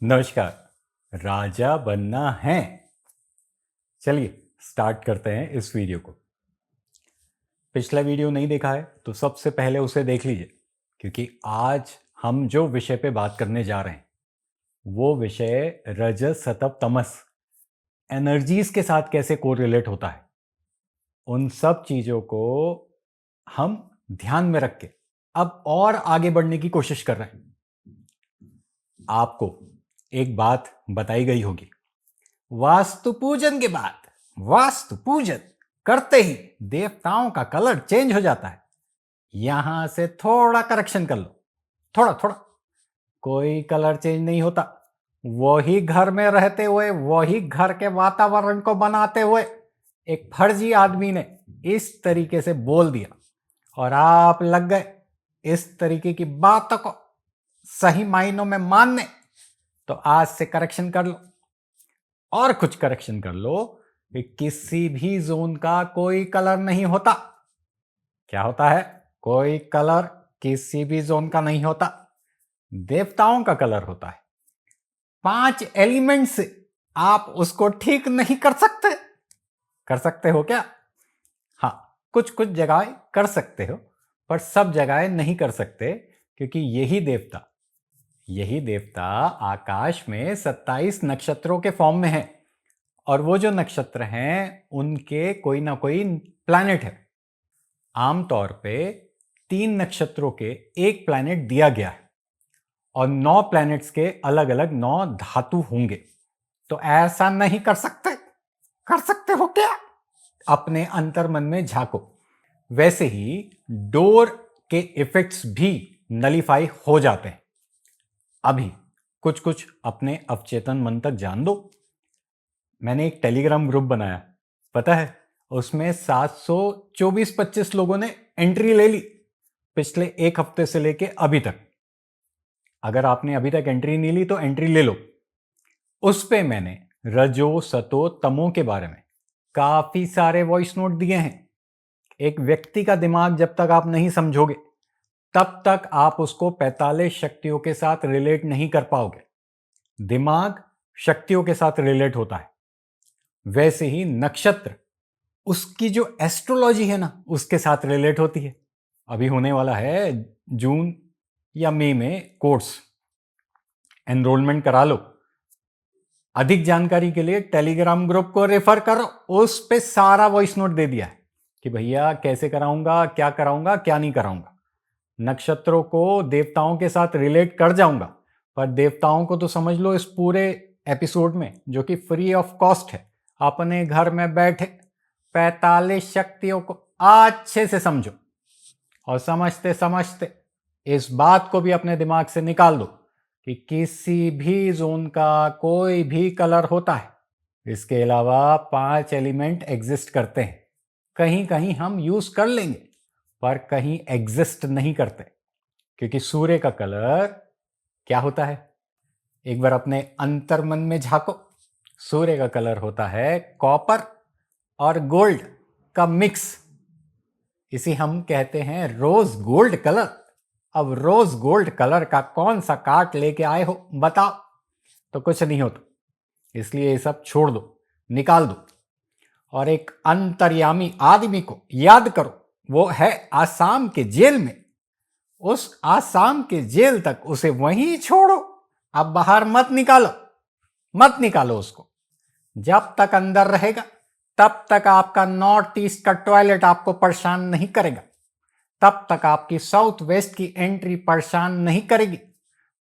नमस्कार। राजा बनना है। चलिए स्टार्ट करते हैं इस वीडियो को। पिछला वीडियो नहीं देखा है तो सबसे पहले उसे देख लीजिए, क्योंकि आज हम जो विषय पे बात करने जा रहे हैं वो विषय रजस सतव तमस एनर्जीज के साथ कैसे कोरिलेट होता है। उन सब चीजों को हम ध्यान में रख के अब और आगे बढ़ने की कोशिश कर रहे हैं। आपको एक बात बताई गई होगी, वास्तु पूजन के बाद वास्तु पूजन करते ही देवताओं का कलर चेंज हो जाता है। यहां से थोड़ा करेक्शन कर लो, थोड़ा थोड़ा। कोई कलर चेंज नहीं होता। वही घर में रहते हुए, वही घर के वातावरण को बनाते हुए एक फर्जी आदमी ने इस तरीके से बोल दिया और आप लग गए इस तरीके की बातों को सही मायनों में मानने। तो आज से करेक्शन कर लो और कुछ करेक्शन कर लो कि किसी भी जोन का कोई कलर नहीं होता। क्या होता है? कोई कलर किसी भी जोन का नहीं होता, देवताओं का कलर होता है। 5 एलिमेंट से आप उसको ठीक नहीं कर सकते। कर सकते हो क्या? हाँ, कुछ कुछ जगह कर सकते हो, पर सब जगह नहीं कर सकते, क्योंकि यही देवता आकाश में 27 नक्षत्रों के फॉर्म में है। और वो जो नक्षत्र हैं उनके कोई ना कोई प्लैनेट है। आमतौर पे 3 नक्षत्रों के एक प्लैनेट दिया गया है और 9 प्लैनेट्स के अलग अलग 9 धातु होंगे। तो ऐसा नहीं कर सकते। कर सकते हो क्या? अपने अंतर्मन में झांको। वैसे ही डोर के इफेक्ट्स भी नलीफाई हो जाते हैं। अभी कुछ कुछ अपने अवचेतन मन तक जान दो। मैंने एक टेलीग्राम ग्रुप बनाया, पता है उसमें 724-25 लोगों ने एंट्री ले ली पिछले एक हफ्ते से लेके अभी तक। अगर आपने अभी तक एंट्री नहीं ली तो एंट्री ले लो। उस पे मैंने रजो सतो तमो के बारे में काफी सारे वॉइस नोट दिए हैं। एक व्यक्ति का दिमाग जब तक आप नहीं समझोगे तब तक आप उसको 45 शक्तियों के साथ रिलेट नहीं कर पाओगे। दिमाग शक्तियों के साथ रिलेट होता है, वैसे ही नक्षत्र उसकी जो एस्ट्रोलॉजी है ना उसके साथ रिलेट होती है। अभी होने वाला है जून या मई में कोर्स, एनरोलमेंट करा लो। अधिक जानकारी के लिए टेलीग्राम ग्रुप को रेफर करो, उस पे सारा वॉइस नोट दे दिया है कि भैया कैसे कराऊंगा, क्या कराऊंगा, क्या नहीं कराऊंगा। नक्षत्रों को देवताओं के साथ रिलेट कर जाऊंगा, पर देवताओं को तो समझ लो इस पूरे एपिसोड में, जो कि फ्री ऑफ कॉस्ट है। अपने घर में बैठे 45 शक्तियों को अच्छे से समझो और समझते समझते इस बात को भी अपने दिमाग से निकाल दो कि किसी भी जोन का कोई भी कलर होता है। इसके अलावा 5 एलिमेंट एग्जिस्ट करते हैं। कहीं कहीं हम यूज कर लेंगे, पर कहीं एग्जिस्ट नहीं करते, क्योंकि सूर्य का कलर क्या होता है? एक बार अपने अंतर्मन में झांको। सूर्य का कलर होता है कॉपर और गोल्ड का मिक्स। इसे हम कहते हैं रोज गोल्ड कलर। अब रोज गोल्ड कलर का कौन सा कार्ड लेके आए हो बताओ? तो कुछ नहीं होता, इसलिए ये सब छोड़ दो, निकाल दो और एक अंतर्यामी आदमी को याद करो। वो है आसाम के जेल में। उस आसाम के जेल तक उसे वहीं छोड़ो, अब बाहर मत निकालो, मत निकालो उसको। जब तक अंदर रहेगा तब तक आपका नॉर्थ ईस्ट का टॉयलेट आपको परेशान नहीं करेगा, तब तक आपकी साउथ वेस्ट की एंट्री परेशान नहीं करेगी,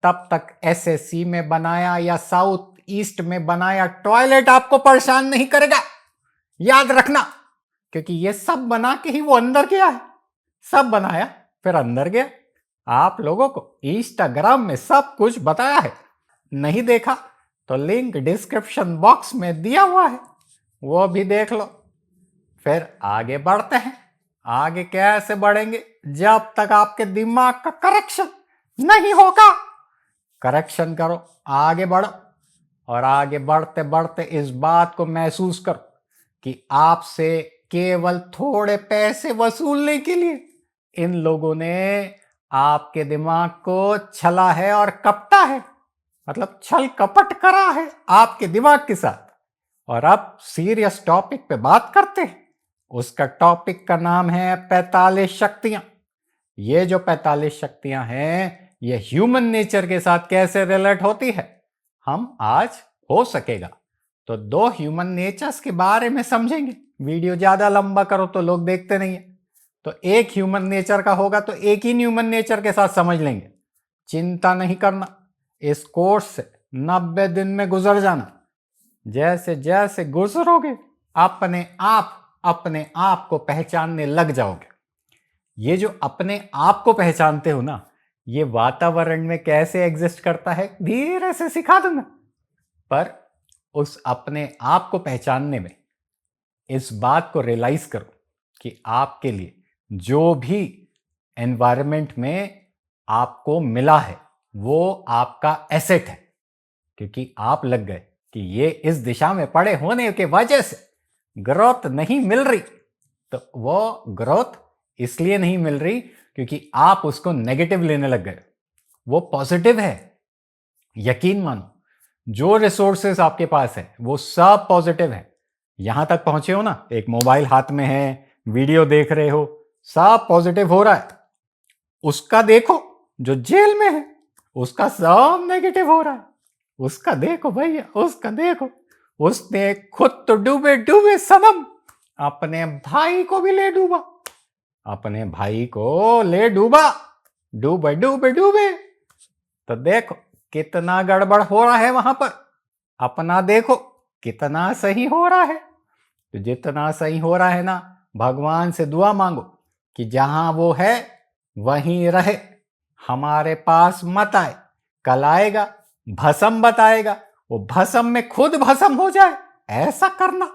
तब तक एसएससी में बनाया या साउथ ईस्ट में बनाया टॉयलेट आपको परेशान नहीं करेगा। याद रखना, क्योंकि ये सब बना के ही वो अंदर गया है। सब बनाया फिर अंदर गया। आप लोगों को इंस्टाग्राम में सब कुछ बताया है, नहीं देखा तो लिंक डिस्क्रिप्शन बॉक्स में दिया हुआ है, वो भी देख लो। फिर आगे बढ़ते हैं। आगे कैसे बढ़ेंगे? जब तक आपके दिमाग का करेक्शन नहीं होगा। करेक्शन करो, आगे बढ़ो और आगे बढ़ते बढ़ते इस बात को महसूस करो कि आपसे केवल थोड़े पैसे वसूलने के लिए इन लोगों ने आपके दिमाग को छला है और कपटा है। मतलब छल कपट करा है आपके दिमाग के साथ। और अब सीरियस टॉपिक पे बात करते हैं। उसका टॉपिक का नाम है 45 शक्तियां। ये जो 45 शक्तियां हैं ये ह्यूमन नेचर के साथ कैसे रिलेट होती है हम आज हो सकेगा तो 2 ह्यूमन नेचर्स के बारे में समझेंगे। वीडियो ज्यादा लंबा करो तो लोग देखते नहीं है, तो एक ह्यूमन नेचर का होगा तो एक ही ह्यूमन नेचर के साथ समझ लेंगे। चिंता नहीं करना, इस कोर्स से 90 दिन में गुजर जाना। जैसे जैसे गुजरोगे अपने आप को पहचानने लग जाओगे। ये जो अपने आप को पहचानते हो ना, ये वातावरण में कैसे एग्जिस्ट करता है धीरे से सिखा दूंगा। पर उस अपने आप को पहचानने में इस बात को रियलाइज करो कि आपके लिए जो भी एनवायरनमेंट में आपको मिला है वो आपका एसेट है। क्योंकि आप लग गए कि ये इस दिशा में पड़े होने के वजह से ग्रोथ नहीं मिल रही, तो वो ग्रोथ इसलिए नहीं मिल रही क्योंकि आप उसको नेगेटिव लेने लग गए। वो पॉजिटिव है। यकीन मानो, जो रिसोर्सेस आपके पास है वो सब पॉजिटिव है। यहां तक पहुंचे हो ना, एक मोबाइल हाथ में है, वीडियो देख रहे हो, सब पॉजिटिव हो रहा है। उसका देखो जो जेल में है, उसका सब नेगेटिव हो रहा है। उसका देखो भैया, उसका देखो, उसने खुद तो डूबे डूबे सनम अपने भाई को भी ले डूबा, अपने भाई को ले डूबा, डूबे डूबे डूबे। तो देखो कितना गड़बड़ हो रहा है वहां पर। अपना देखो कितना सही हो रहा है। तो जितना सही हो रहा है ना, भगवान से दुआ मांगो कि जहां वो है वहीं रहे, हमारे पास मत आए। कल आएगा भस्म बताएगा, वो भस्म में खुद भस्म हो जाए। ऐसा करना,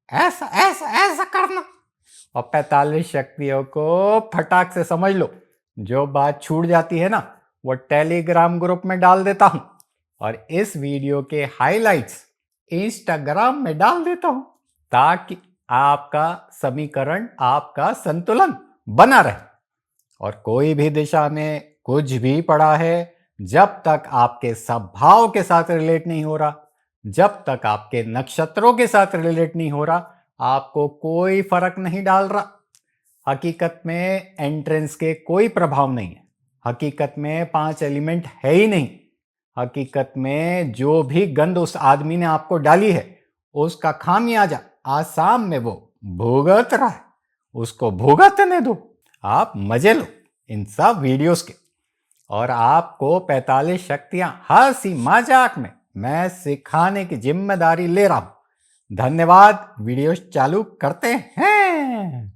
ऐसा ऐसा ऐसा करना। और 45 शक्तियों को फटाक से समझ लो। जो बात छूट जाती है ना, वो टेलीग्राम ग्रुप में डाल देता हूं और इस वीडियो के हाइलाइट्स इंस्टाग्राम में डाल देता हूं, ताकि आपका समीकरण, आपका संतुलन बना रहे। और कोई भी दिशा में कुछ भी पड़ा है, जब तक आपके स्वभाव के साथ रिलेट नहीं हो रहा, जब तक आपके नक्षत्रों के साथ रिलेट नहीं हो रहा, आपको कोई फर्क नहीं डाल रहा। हकीकत में एंट्रेंस के कोई प्रभाव नहीं है। हकीकत में 5 एलिमेंट है ही नहीं। हकीकत में जो भी गंध उस आदमी ने आपको डाली है, उसका खामियाजा आसाम में वो भुगत रहा है। उसको भुगतने दो, आप मजे लो इन सब वीडियोस के। और आपको 45 शक्तियां हंसी मजाक में मैं सिखाने की जिम्मेदारी ले रहा हूं। धन्यवाद। वीडियो चालू करते हैं।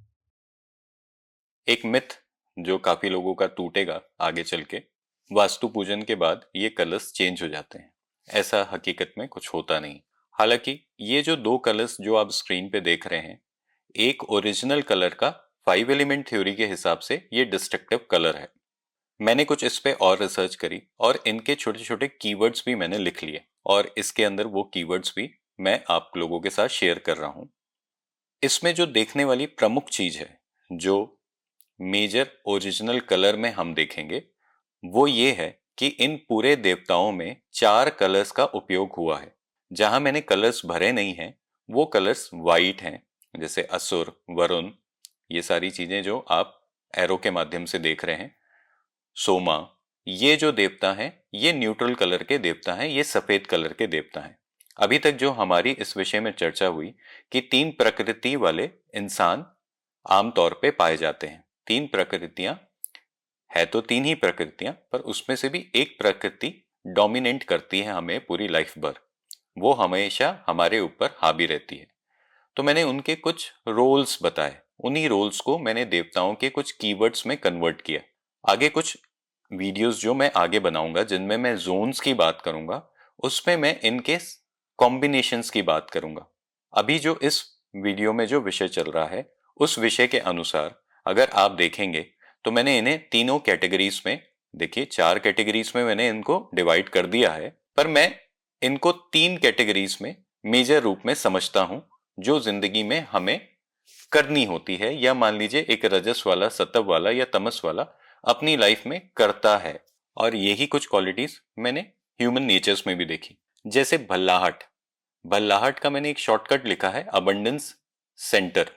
एक मिथ जो काफी लोगों का टूटेगा आगे चल के, वास्तु पूजन के बाद ये कलर्स चेंज हो जाते हैं। ऐसा हकीकत में कुछ होता नहीं। हालांकि ये जो 2 कलर्स जो आप स्क्रीन पे देख रहे हैं, एक ओरिजिनल कलर का 5 एलिमेंट थ्योरी के हिसाब से ये डिस्ट्रक्टिव कलर है। मैंने कुछ इस पे और रिसर्च करी और इनके छोटे छोटे कीवर्ड्स भी मैंने लिख लिए और इसके अंदर वो कीवर्ड्स भी मैं आप लोगों के साथ शेयर कर रहा हूं। इसमें जो देखने वाली प्रमुख चीज है, जो मेजर ओरिजिनल कलर में हम देखेंगे, वो ये है कि इन पूरे देवताओं में 4 कलर्स का उपयोग हुआ है। जहां मैंने कलर्स भरे नहीं हैं, वो कलर्स वाइट हैं, जैसे असुर, वरुण, ये सारी चीजें जो आप एरो के माध्यम से देख रहे हैं। सोमा, ये जो देवता हैं ये न्यूट्रल कलर के देवता हैं, ये सफेद कलर के देवता हैं। अभी तक जो हमारी इस विषय में चर्चा हुई कि 3 प्रकृति वाले इंसान आमतौर पे पाए जाते हैं। 3 प्रकृतियां है, तो 3 ही प्रकृतियां, पर उसमें से भी एक प्रकृति डोमिनेट करती है हमें पूरी लाइफ भर। वो हमेशा हमारे ऊपर हावी रहती है। तो मैंने उनके कुछ रोल्स बताए, उन्हीं रोल्स को मैंने देवताओं के कुछ कीवर्ड्स में कन्वर्ट किया। आगे कुछ वीडियोस जो मैं आगे बनाऊंगा जिनमें मैं जोन्स की बात करूंगा, उसमें मैं इनके कॉम्बिनेशंस की बात करूंगा। अभी जो इस वीडियो में जो विषय चल रहा है, उस विषय के अनुसार अगर आप देखेंगे तो मैंने इन्हें तीनों कैटेगरीज में, देखिए 4 कैटेगरीज में मैंने इनको डिवाइड कर दिया है, पर मैं इनको 3 कैटेगरीज में मेजर रूप में समझता हूं, जो जिंदगी में हमें करनी होती है, या मान लीजिए एक रजस वाला, सत्व वाला या तमस वाला अपनी लाइफ में करता है। और यही कुछ क्वालिटीज मैंने ह्यूमन नेचर्स में भी देखी। जैसे भल्लाहट, भल्लाहट का मैंने एक शॉर्टकट लिखा है अबंडेंस सेंटर।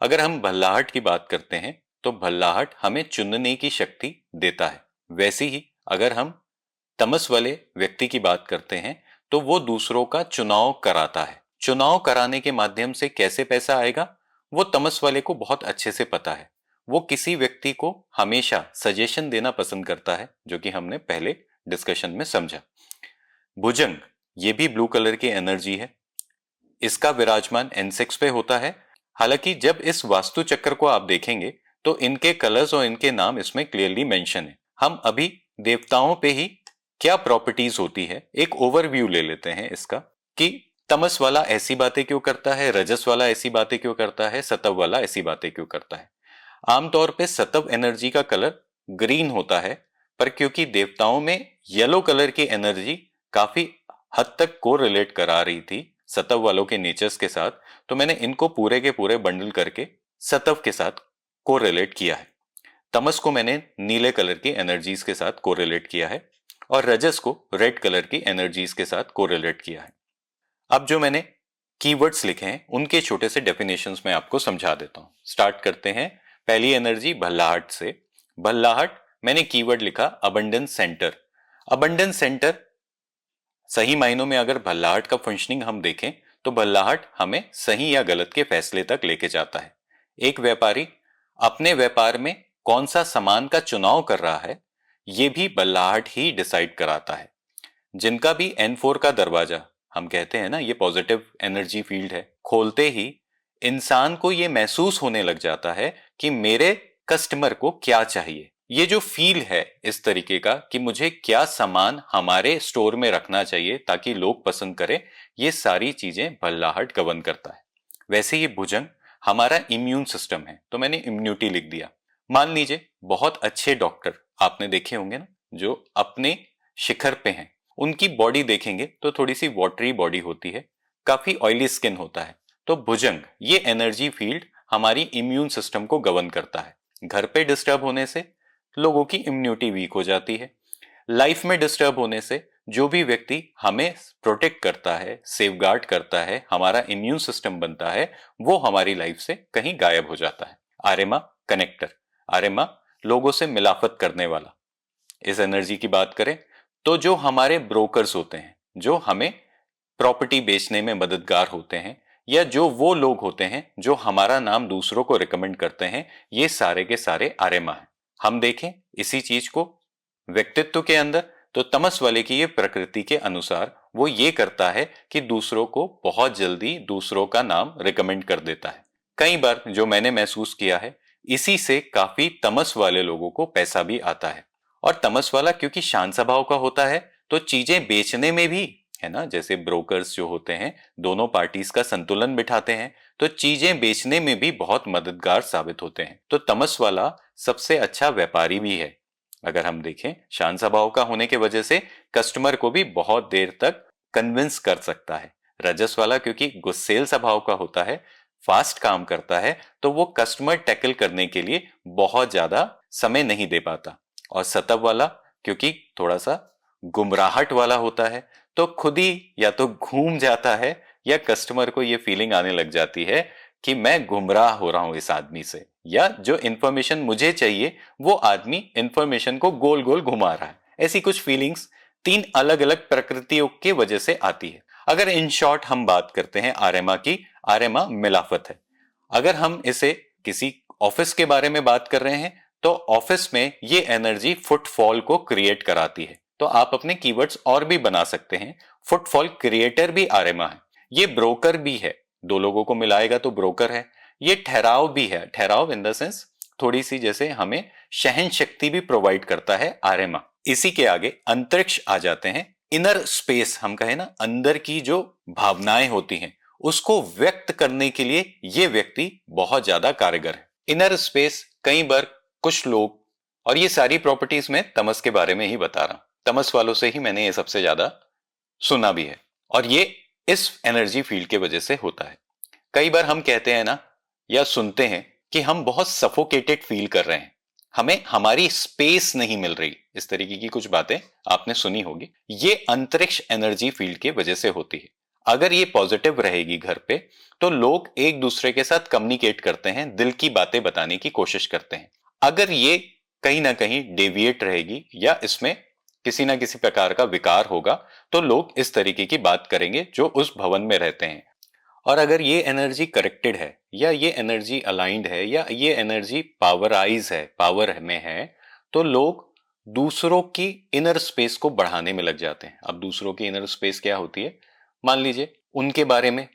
अगर हम भल्लाहट की बात करते हैं तो भल्लाहट हमें चुनने की शक्ति देता है। वैसे ही अगर हम तमस वाले व्यक्ति की बात करते हैं तो वो दूसरों का चुनाव कराता है। चुनाव कराने के माध्यम से कैसे पैसा आएगा वो तमस वाले को बहुत अच्छे से पता है। वो किसी व्यक्ति को हमेशा सजेशन देना पसंद करता है, जो कि हमने पहले डिस्कशन में समझा। भुजंग, ये भी ब्लू कलर की एनर्जी है। इसका विराजमान एनसेक्स पे होता है। हालांकि जब इस वास्तु चक्र को आप देखेंगे तो इनके कलर्स और इनके नाम इसमें क्लियरली मेंशन है। हम अभी देवताओं पे ही क्या प्रॉपर्टीज होती है एक ओवरव्यू ले लेते हैं इसका, कि तमस वाला ऐसी बातें क्यों करता है, रजस वाला ऐसी बातें क्यों करता है, सतव वाला ऐसी बातें क्यों करता है। आमतौर पे सतव एनर्जी का कलर ग्रीन होता है, पर क्योंकि देवताओं में येलो कलर की एनर्जी काफी हद तक को रिलेट करा रही थी सतव वालों के नेचर्स के साथ, तो मैंने इनको पूरे के पूरे बंडल करके सतव के साथ को रिलेट किया है। तमस को मैंने नीले कलर की एनर्जीज के साथ को रिलेट किया है और रजस को रेड कलर की एनर्जीज के साथ को रिलेट किया है। अब जो मैंने कीवर्ड्स लिखे हैं उनके छोटे से डेफिनेशंस में आपको समझा देता हूं। स्टार्ट करते हैं पहली एनर्जी भल्लाहट से। भल्लाहट, मैंने कीवर्ड लिखा अबंडेंस सेंटर। अबंडेंस सेंटर, सही मायनों में अगर भल्लाहट का फंक्शनिंग हम देखें तो भल्लाहट हमें सही या गलत के फैसले तक लेके जाता है। एक व्यापारी अपने व्यापार में कौन सा सामान का चुनाव कर रहा है ये भी भल्लाहट ही डिसाइड कराता है। जिनका भी N4 का दरवाजा, हम कहते हैं ना ये पॉजिटिव एनर्जी फील्ड है, खोलते ही इंसान को ये महसूस होने लग जाता है कि मेरे कस्टमर को क्या चाहिए। ये जो फील है इस तरीके का कि मुझे क्या सामान हमारे स्टोर में रखना चाहिए ताकि लोग पसंद करें, ये सारी चीजें भल्लाहट गवर्न करता है। वैसे ही भुजंग हमारा इम्यून सिस्टम है, तो मैंने इम्यूनिटी लिख दिया। मान लीजिए बहुत अच्छे डॉक्टर आपने देखे होंगे ना, जो अपने शिखर पे हैं, उनकी बॉडी देखेंगे तो थोड़ी सी वाटरी बॉडी होती है, काफी ऑयली स्किन होता है। तो भुजंग, ये एनर्जी फील्ड हमारी इम्यून सिस्टम को गवर्न करता है। घर पे डिस्टर्ब होने से लोगों की इम्यूनिटी वीक हो जाती है। लाइफ में डिस्टर्ब होने से जो भी व्यक्ति हमें प्रोटेक्ट करता है, सेफगार्ड करता है, हमारा इम्यून सिस्टम बनता है, वो हमारी लाइफ से कहीं गायब हो जाता है। आर्यमा कनेक्टर, आर्यमा लोगों से मिलाफत करने वाला। इस एनर्जी की बात करें तो जो हमारे ब्रोकर्स होते हैं, जो हमें प्रॉपर्टी बेचने में मददगार होते हैं, या जो वो लोग होते हैं जो हमारा नाम दूसरों को रिकमेंड करते हैं, ये सारे के सारे आर्यमा हैं। हम देखें इसी चीज को व्यक्तित्व के अंदर, तो तमस वाले की ये प्रकृति के अनुसार वो ये करता है कि दूसरों को बहुत जल्दी दूसरों का नाम रिकमेंड कर देता है। कई बार जो मैंने महसूस किया है, इसी से काफी तमस वाले लोगों को पैसा भी आता है। और तमस वाला क्योंकि शांत स्वभाव का होता है तो चीजें बेचने में भी, है ना, जैसे ब्रोकर्स जो होते हैं दोनों पार्टीज का संतुलन बिठाते हैं, तो चीजें बेचने में भी बहुत मददगार साबित होते हैं। तो तमस वाला सबसे अच्छा व्यापारी भी है। अगर हम देखें शांत स्वभाव का होने के वजह से कस्टमर को भी बहुत देर तक कन्विंस कर सकता है। रजस वाला क्योंकि गुस्सेल स्वभाव का होता है, फास्ट काम करता है, तो वो कस्टमर टैकल करने के लिए बहुत ज्यादा समय नहीं दे पाता। और सतव वाला क्योंकि थोड़ा सा गुमराहट वाला होता है, तो खुद ही या तो घूम जाता है या कस्टमर को ये फीलिंग आने लग जाती है कि मैं गुमराह हो रहा हूं इस आदमी से, या जो इंफॉर्मेशन मुझे चाहिए वो आदमी इंफॉर्मेशन को गोल गोल घुमा रहा है। ऐसी कुछ फीलिंग्स तीन अलग अलग प्रकृतियों की वजह से आती है। अगर इन शॉर्ट हम बात करते हैं आर्यमा की, आर्यमा मिलाफत है। अगर हम इसे किसी ऑफिस के बारे में बात कर रहे हैं तो ऑफिस में ये एनर्जी फुटफॉल को क्रिएट कराती है। तो आप अपने कीवर्ड्स और भी बना सकते हैं। फुटफॉल क्रिएटर भी आर्यमा है, ये ब्रोकर भी है, दो लोगों को मिलाएगा तो ब्रोकर है। ये ठहराव भी है, ठहराव इन द सेंस थोड़ी सी जैसे हमें सहन शक्ति भी प्रोवाइड करता है आर्यमा। इसी के आगे अंतरिक्ष आ जाते हैं। इनर स्पेस, हम कहें ना अंदर की जो भावनाएं होती हैं उसको व्यक्त करने के लिए ये व्यक्ति बहुत ज्यादा कारगर है। इनर स्पेस कई बार कुछ लोग, और ये सारी प्रॉपर्टीज में तमस के बारे में ही बता रहा हूं, तमस वालों से ही मैंने ये सबसे ज्यादा सुना भी है, और ये इस एनर्जी फील्ड के वजह से होता है। कई बार हम कहते हैं ना या सुनते हैं कि हम बहुत सफोकेटेड फील कर रहे हैं, हमें हमारी स्पेस नहीं मिल रही, इस तरीके की कुछ बातें आपने सुनी होगी। ये अंतरिक्ष एनर्जी फील्ड की वजह से होती है। अगर ये पॉजिटिव रहेगी घर पे, तो लोग एक दूसरे के साथ कम्युनिकेट करते हैं, दिल की बातें बताने की कोशिश करते हैं। अगर ये कहीं ना कहीं डेविएट रहेगी या इसमें किसी ना किसी प्रकार का विकार होगा, तो लोग इस तरीके की बात करेंगे जो उस भवन में रहते हैं। और अगर ये एनर्जी करेक्टेड है, या ये एनर्जी अलाइंड है, या ये एनर्जी पावराइज है, पावर में है, तो लोग दूसरों की इनर स्पेस को बढ़ाने में लग जाते हैं। अब दूसरों की इनर स्पेस क्या होती है? मान लीजिए उनके बारे में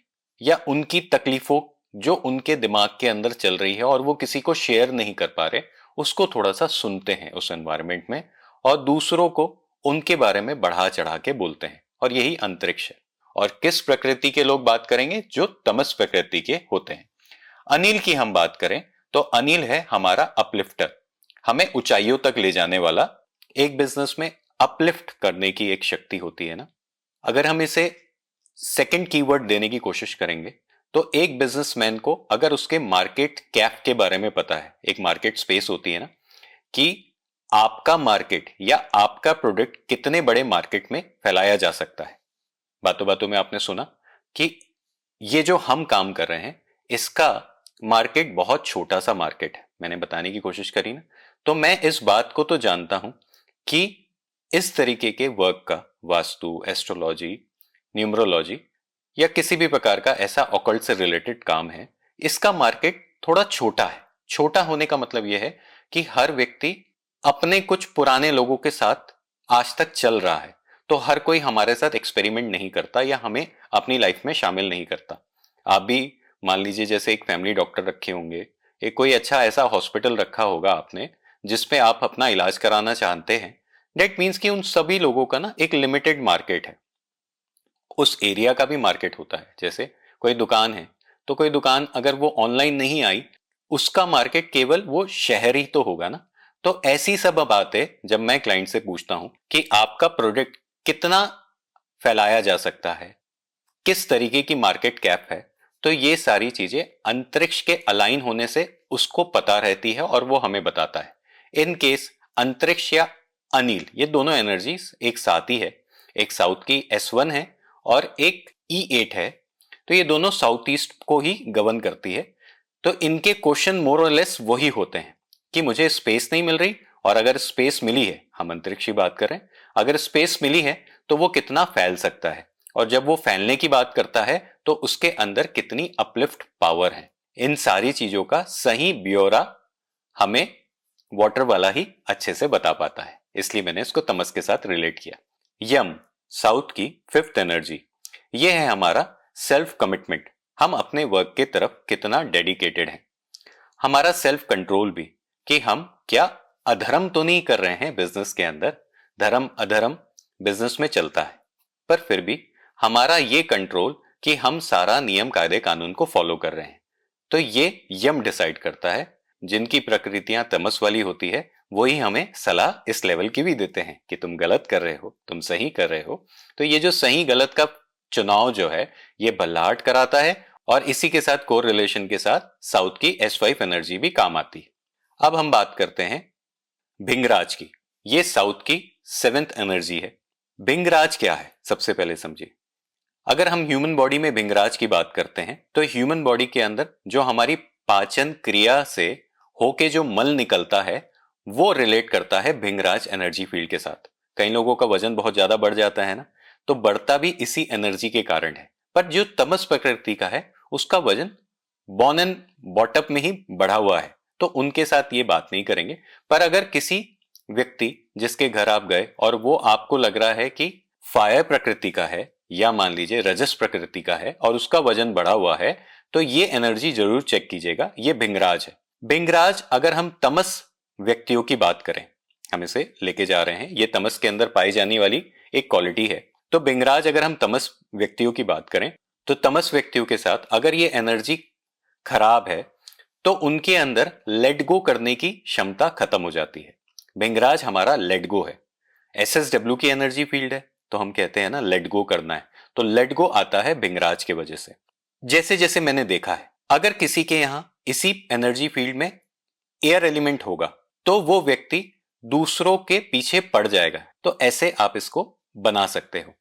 या उनकी तकलीफों जो उनके दिमाग के अंदर चल रही है और वो किसी को शेयर नहीं कर पा रहे, उसको थोड़ा सा सुनते हैं उस एनवायरमेंट में, और दूसरों को उनके बारे में बढ़ा चढ़ा के बोलते हैं। और यही अंतरिक्ष है। और किस प्रकृति के लोग बात करेंगे? जो तमस प्रकृति के होते हैं। अनिल की हम बात करें तो अनिल है हमारा अपलिफ्टर, हमें ऊंचाइयों तक ले जाने वाला। एक बिजनेस में अपलिफ्ट करने की एक शक्ति होती है ना। अगर हम इसे सेकंड कीवर्ड देने की कोशिश करेंगे, तो एक बिजनेसमैन को अगर उसके मार्केट कैप के बारे में पता है, एक मार्केट स्पेस होती है ना, कि आपका मार्केट या आपका प्रोडक्ट कितने बड़े मार्केट में फैलाया जा सकता है। बातों बातों में आपने सुना कि ये जो हम काम कर रहे हैं, इसका मार्केट बहुत छोटा सा मार्केट है, मैंने बताने की कोशिश करी ना। तो मैं इस बात को तो जानता हूं कि इस तरीके के वर्क का, वास्तु, एस्ट्रोलॉजी, न्यूमरोलॉजी या किसी भी प्रकार का ऐसा ऑकल्ट से रिलेटेड काम है, इसका मार्केट थोड़ा छोटा है। छोटा होने का मतलब यह है कि हर व्यक्ति अपने कुछ पुराने लोगों के साथ आज तक चल रहा है, तो हर कोई हमारे साथ एक्सपेरिमेंट नहीं करता या हमें अपनी लाइफ में शामिल नहीं करता। आप भी मान लीजिए जैसे एक फैमिली डॉक्टर रखे होंगे, एक कोई अच्छा ऐसा हॉस्पिटल रखा होगा आपने जिसपे आप अपना इलाज कराना चाहते हैं। डेट मीन्स कि उन सभी लोगों का ना एक लिमिटेड मार्केट है, उस एरिया का भी मार्केट होता है। जैसे कोई दुकान है, तो कोई दुकान अगर वो ऑनलाइन नहीं आई, उसका मार्केट केवल वो शहर ही तो होगा ना। तो ऐसी सब बातें जब मैं क्लाइंट से पूछता हूं कि आपका प्रोडक्ट कितना फैलाया जा सकता है, किस तरीके की मार्केट कैप है, तो ये सारी चीजें अंतरिक्ष के अलाइन होने से उसको पता रहती है और वो हमें बताता है। इन केस अंतरिक्ष या अनिल, ये दोनों एनर्जीज एक साथ ही है। एक साउथ की S1 है और एक E8 है, तो ये दोनों साउथ ईस्ट को ही गवर्न करती है। तो इनके क्वेश्चन मोर और लेस वही होते हैं कि मुझे स्पेस नहीं मिल रही, और अगर स्पेस मिली है, हम अंतरिक्ष की बात करें, अगर स्पेस मिली है तो वो कितना फैल सकता है, और जब वो फैलने की बात करता है तो उसके अंदर कितनी अपलिफ्ट पावर है। इन सारी चीजों का सही ब्यौरा हमें वाटर वाला ही अच्छे से बता पाता है, इसलिए मैंने इसको तमस के साथ रिलेट किया। यम, साउथ की फिफ्थ एनर्जी, ये है हमारा सेल्फ कमिटमेंट। हम अपने वर्क के तरफ कितना डेडिकेटेड हैं। हमारा सेल्फ कंट्रोल भी, कि हम क्या अधर्म तो नहीं कर रहे हैं बिजनेस के अंदर। धर्म अधर्म बिजनेस में चलता है, पर फिर भी हमारा ये कंट्रोल कि हम सारा नियम कायदे कानून को फॉलो कर रहे हैं, तो ये यम डिसाइड करता है। जिनकी प्रकृतियां तमस वाली होती है, वही हमें सलाह इस लेवल की भी देते हैं कि तुम गलत कर रहे हो, तुम सही कर रहे हो। तो ये जो सही गलत का चुनाव जो है, ये बल्लाहट कराता है, और इसी के साथ कोर रिलेशन के साथ साउथ की S5 एनर्जी भी काम आती है। अब हम बात करते हैं भिंगराज की। ये साउथ की सेवेंथ एनर्जी है। भिंगराज क्या है, सबसे पहले समझिए। अगर हम ह्यूमन बॉडी में भिंगराज की बात करते हैं, तो ह्यूमन बॉडी के अंदर जो हमारी पाचन क्रिया से होके जो मल निकलता है, वो रिलेट करता है भिंगराज एनर्जी फील्ड के साथ। कई लोगों का वजन बहुत ज्यादा बढ़ जाता है ना, तो बढ़ता भी इसी एनर्जी के कारण है। पर जो तमस प्रकृति का है, उसका वजन बॉर्न एंड बॉटअप में ही बढ़ा हुआ है, तो उनके साथ ये बात नहीं करेंगे। पर अगर किसी व्यक्ति जिसके घर आप गए और वो आपको लग रहा है कि फायर प्रकृति का है, या मान लीजिए रजस प्रकृति का है, और उसका वजन बढ़ा हुआ है, तो ये एनर्जी जरूर चेक कीजिएगा, ये भिंगराज है। भिंगराज अगर हम तमस व्यक्तियों की बात करें, हम इसे लेके जा रहे हैं, ये तमस के अंदर पाई जाने वाली एक क्वालिटी है। तो भिंगराज अगर हम तमस व्यक्तियों की बात करें, तो तमस व्यक्तियों के साथ अगर ये एनर्जी खराब है, तो उनके अंदर लेट गो करने की क्षमता खत्म हो जाती है। भिंगराज हमारा लेट गो है। SSW की एनर्जी फील्ड है, तो हम कहते हैं ना लेट गो करना है, तो लेट गो आता है भिंगराज के वजह से। जैसे जैसे मैंने देखा है, अगर किसी के यहां इसी एनर्जी फील्ड में एयर एलिमेंट होगा, तो वो व्यक्ति दूसरों के पीछे पड़ जाएगा। तो ऐसे आप इसको बना सकते हो।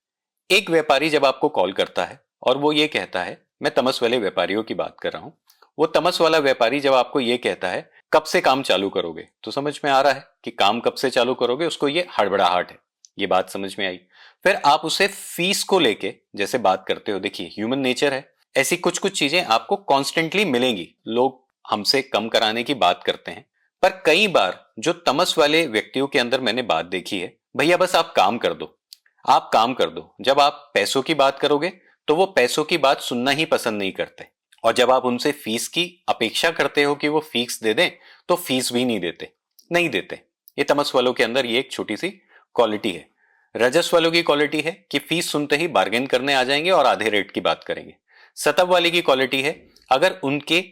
एक व्यापारी जब आपको कॉल करता है और वो ये कहता है, मैं तमस वाले व्यापारियों की बात कर रहा हूं, वो तमस वाला व्यापारी जब आपको ये कहता है कब से काम चालू करोगे, तो समझ में आ रहा है कि काम कब से चालू करोगे, उसको ये हड़बड़ाहट है। ये बात समझ में आई। फिर आप उसे फीस को लेके जैसे बात करते हो, देखिए ह्यूमन नेचर है, ऐसी कुछ कुछ चीजें आपको कॉन्स्टेंटली मिलेंगी। लोग हमसे कम कराने की बात करते हैं, पर कई बार जो तमस वाले व्यक्तियों के अंदर मैंने बात देखी है, भैया बस आप काम कर दो, आप काम कर दो। जब आप पैसों की बात करोगे तो वो पैसों की बात सुनना ही पसंद नहीं करते, और जब आप उनसे फीस की अपेक्षा करते हो कि वो फीस दे दें तो फीस भी नहीं देते, नहीं देते। ये तमस वालों के अंदर ये एक छोटी सी क्वालिटी है। रजस वालों की क्वालिटी है कि फीस सुनते ही बार्गेन करने आ जाएंगे और आधे रेट की बात करेंगे। सतव वाले की क्वालिटी है, अगर उनके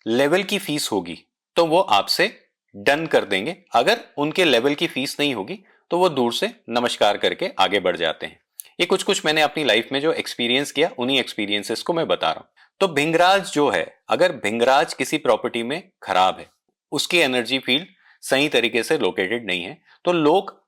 लेवल की फीस होगी तो वो आपसे डन कर देंगे, अगर उनके लेवल की फीस नहीं होगी तो वो दूर से नमस्कार करके आगे बढ़ जाते हैं। ये कुछ कुछ मैंने अपनी लाइफ में जो एक्सपीरियंस किया, उन्हीं एक्सपीरियंसेस को मैं बता रहा हूं। तो भिंगराज जो है, अगर भिंगराज किसी प्रॉपर्टी में खराब है, उसकी एनर्जी फील्ड सही तरीके से लोकेटेड नहीं है, तो लोग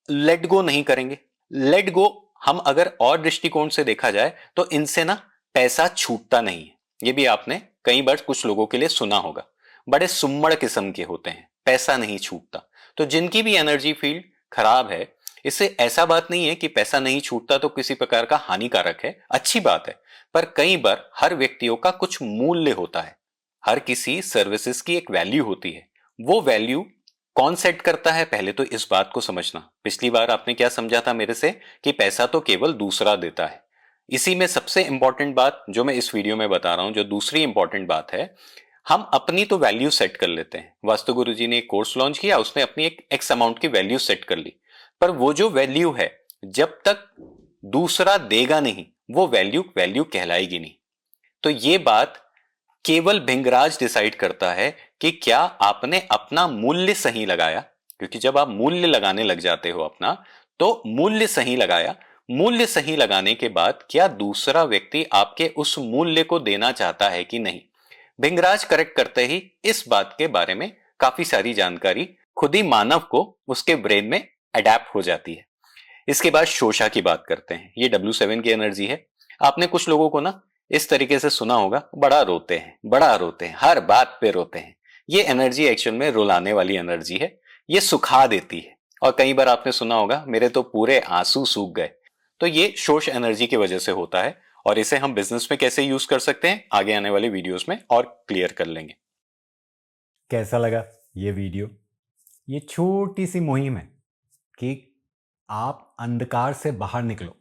लेट गो नहीं करेंगे। लेट गो, हम अगर और दृष्टिकोण से देखा जाए तो इनसे ना पैसा छूटता नहीं है। ये भी आपने कई बार कुछ लोगों के लिए सुना होगा, बड़े सुम्मड़ किस्म के होते हैं, पैसा नहीं छूटता। तो जिनकी भी एनर्जी फील्ड खराब है, इससे ऐसा बात नहीं है कि पैसा नहीं छूटता तो किसी प्रकार का हानिकारक है, अच्छी बात है। पर कई बार हर व्यक्तियों का कुछ मूल्य होता है, हर किसी सर्विसेज की एक वैल्यू होती है। वो वैल्यू कौन सेट करता है, पहले तो इस बात को समझना। पिछली बार आपने क्या समझा था मेरे से कि पैसा तो केवल दूसरा देता है। इसी में सबसे इंपॉर्टेंट बात जो मैं इस वीडियो में बता रहा हूं, जो दूसरी इंपॉर्टेंट बात है, हम अपनी तो वैल्यू सेट कर लेते हैं। वास्तु गुरु जी ने एक कोर्स लॉन्च किया, उसने अपनी एक एक्स अमाउंट की वैल्यू सेट कर ली, पर वो जो वैल्यू है जब तक दूसरा देगा नहीं, वो वैल्यू वैल्यू कहलाएगी नहीं। तो ये बात केवल भिंगराज डिसाइड करता है कि क्या आपने अपना मूल्य सही लगाया, क्योंकि जब आप मूल्य लगाने लग जाते हो अपना, तो मूल्य सही लगाया, मूल्य सही लगाने के बाद क्या दूसरा व्यक्ति आपके उस मूल्य को देना चाहता है कि नहीं। भिंगराज करेक्ट करते ही इस बात के बारे में काफी सारी जानकारी खुद ही मानव को उसके ब्रेन में अडेप्ट हो जाती है। इसके बाद शोषा की बात करते हैं। ये W7 की एनर्जी है। आपने कुछ लोगों को ना इस तरीके से सुना होगा, बड़ा रोते हैं, बड़ा रोते हैं, हर बात पे रोते हैं। ये एनर्जी एक्चुअल में रुलाने वाली एनर्जी है, ये सुखा देती है। और कई बार आपने सुना होगा, मेरे तो पूरे आंसू सूख गए। तो ये शोष एनर्जी की वजह से होता है, और इसे हम बिजनेस में कैसे यूज कर सकते हैं आगे आने वाले वीडियोस में और क्लियर कर लेंगे। कैसा लगा ये वीडियो? ये छोटी सी मुहिम है कि आप अंधकार से बाहर निकलो।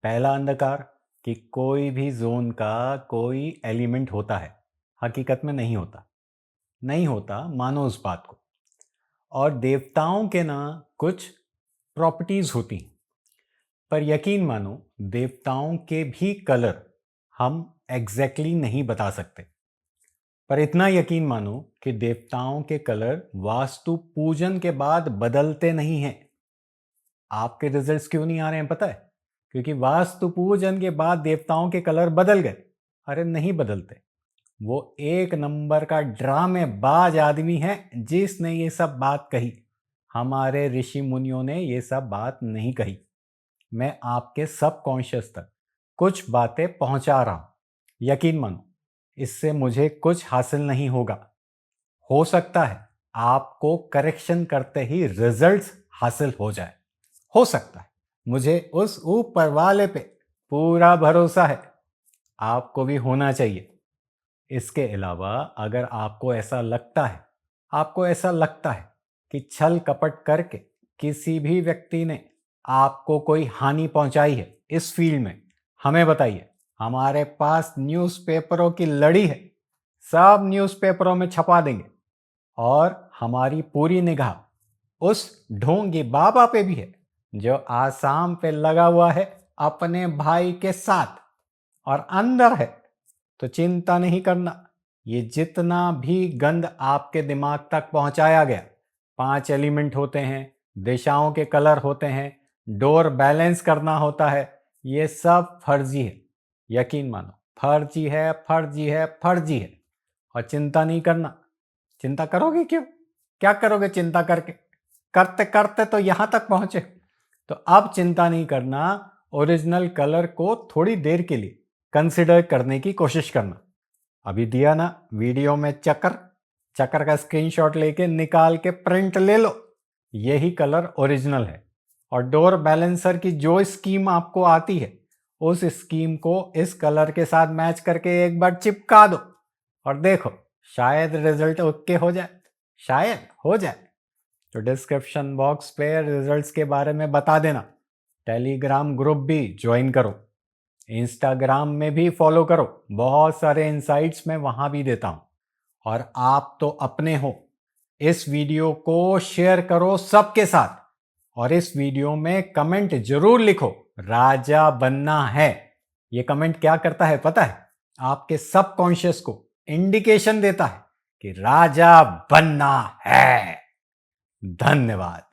पहला अंधकार कि कोई भी जोन का कोई एलिमेंट होता है, हकीकत में नहीं होता, नहीं होता, मानो उस बात को। और देवताओं के ना कुछ प्रॉपर्टीज होती हैं, पर यकीन मानो देवताओं के भी कलर हम एग्जैक्टली नहीं बता सकते। पर इतना यकीन मानो कि देवताओं के कलर वास्तु पूजन के बाद बदलते नहीं हैं। आपके रिजल्ट्स क्यों नहीं आ रहे हैं पता है? क्योंकि वास्तु पूजन के बाद देवताओं के कलर बदल गए। अरे नहीं बदलते। वो एक नंबर का ड्रामेबाज आदमी है जिसने ये सब बात कही। हमारे ऋषि मुनियों ने ये सब बात नहीं कही। मैं आपके सबकॉन्शियस तक कुछ बातें पहुंचा रहा हूं। यकीन मानो, इससे मुझे कुछ हासिल नहीं होगा। हो सकता है आपको करेक्शन करते ही रिजल्ट्स हासिल हो जाए, हो सकता है। मुझे उस ऊपर वाले पे पूरा भरोसा है, आपको भी होना चाहिए। इसके अलावा अगर आपको ऐसा लगता है कि छल कपट करके किसी भी व्यक्ति ने आपको कोई हानि पहुंचाई है इस फील्ड में, हमें बताइए। हमारे पास न्यूज़पेपरों की लड़ी है, सब न्यूज़पेपरों में छपा देंगे। और हमारी पूरी निगाह उस ढोंगी बाबा पे भी है जो आसाम पे लगा हुआ है अपने भाई के साथ और अंदर है। तो चिंता नहीं करना, ये जितना भी गंद आपके दिमाग तक पहुंचाया गया, 5 एलिमेंट होते हैं, दिशाओं के कलर होते हैं, डोर बैलेंस करना होता है, ये सब फर्जी है। यकीन मानो, फर्जी है, फर्जी है, फर्जी है। और चिंता नहीं करना। चिंता करोगे क्यों? क्या करोगे चिंता करके? करते करते तो यहां तक पहुंचे। तो अब चिंता नहीं करना, ओरिजिनल कलर को थोड़ी देर के लिए कंसिडर करने की कोशिश करना। अभी दिया ना वीडियो में चक्कर, चक्कर का स्क्रीनशॉट लेके निकाल के प्रिंट ले लो, यही कलर ओरिजिनल है। और डोर बैलेंसर की जो स्कीम आपको आती है उस स्कीम को इस कलर के साथ मैच करके एक बार चिपका दो और देखो, शायद रिजल्ट ओके हो जाए, शायद हो जाए। तो डिस्क्रिप्शन बॉक्स पे रिजल्ट्स के बारे में बता देना। टेलीग्राम ग्रुप भी ज्वाइन करो, इंस्टाग्राम में भी फॉलो करो, बहुत सारे इनसाइट्स मैं वहां भी देता हूं। और आप तो अपने हो, इस वीडियो को शेयर करो सबके साथ और इस वीडियो में कमेंट जरूर लिखो, राजा बनना है। ये कमेंट क्या करता है पता है? आपके सबकॉन्शियस को इंडिकेशन देता है कि राजा बनना है। धन्यवाद।